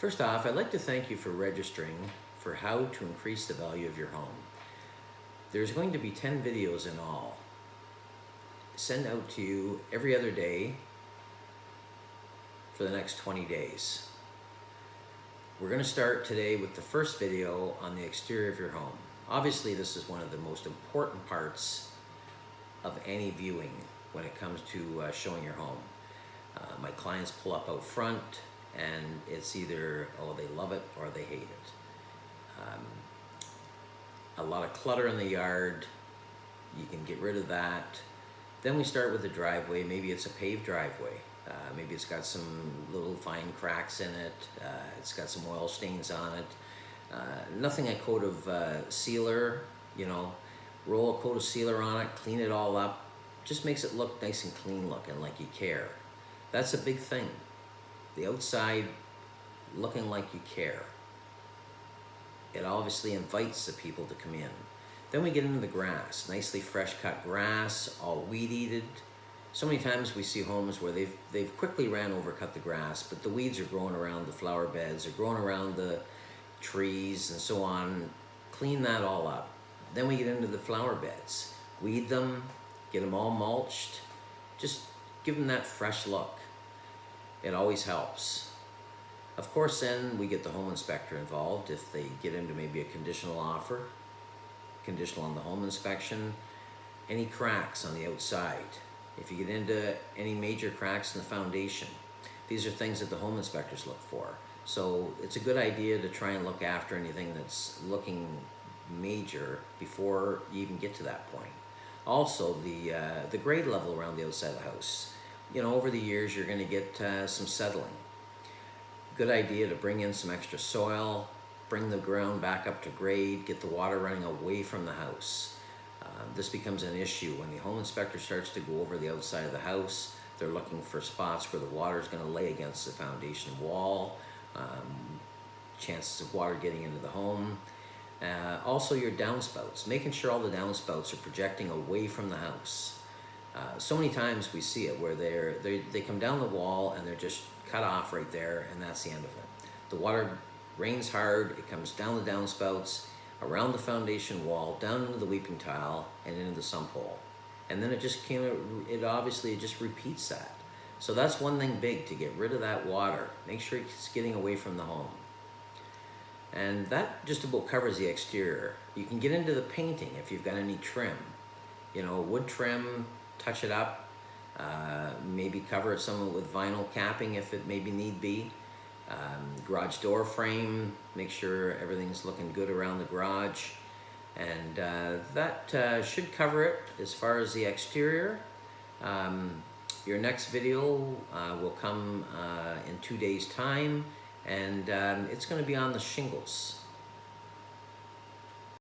First off, I'd like to thank you for registering for how to increase the value of your home. There's going to be 10 videos in all, sent out to you every other day for the next 20 days. We're going to start today with the first video on the exterior of your home. Obviously, this is one of the most important parts of any viewing when it comes to showing your home. My clients pull up out front and it's either, oh, they love it or they hate it. A lot of clutter in the yard, you can get rid of that. Then we start with the driveway. Maybe it's a paved driveway. Maybe it's got some little fine cracks in it. It's got some oil stains on it. Nothing a coat of sealer, roll a coat of sealer on it, clean it all up. Just makes it look nice and clean looking, like you care. That's a big thing. The outside looking like you care. It obviously invites the people to come in. Then we get into the grass, nicely fresh cut grass, all weed eated. So many times we see homes where they've quickly cut the grass, but the weeds are growing around the flower beds, are growing around the trees and so on. Clean that all up. Then we get into the flower beds, weed them, get them all mulched, just give them that fresh look. It always helps. Of course, then we get the home inspector involved if they get into maybe a conditional offer, conditional on the home inspection. Any cracks on the outside, if you get into any major cracks in the foundation, these are things that the home inspectors look for. So it's a good idea to try and look after anything that's looking major before you even get to that point. Also, the grade level around the outside of the house. Over the years, you're going to get some settling. Good idea to bring in some extra soil, bring the ground back up to grade, get the water running away from the house. This becomes an issue when the home inspector starts to go over the outside of the house. They're looking for spots where the water is going to lay against the foundation wall, chances of water getting into the home. Also your downspouts, making sure all the downspouts are projecting away from the house. So many times we see it where they come down the wall and they're just cut off right there, and that's the end of it. The water rains hard, it comes down the downspouts, around the foundation wall, down into the weeping tile, and into the sump hole. And then it obviously just repeats that. So that's one thing big, to get rid of that water. Make sure it's getting away from the home. And that just about covers the exterior. You can get into the painting if you've got any trim. Wood trim, touch it up. Maybe cover it some with vinyl capping if it maybe need be. Garage door frame, make sure everything's looking good around the garage. And that should cover it as far as the exterior. Your next video will come in 2 days' time, and it's going to be on the shingles.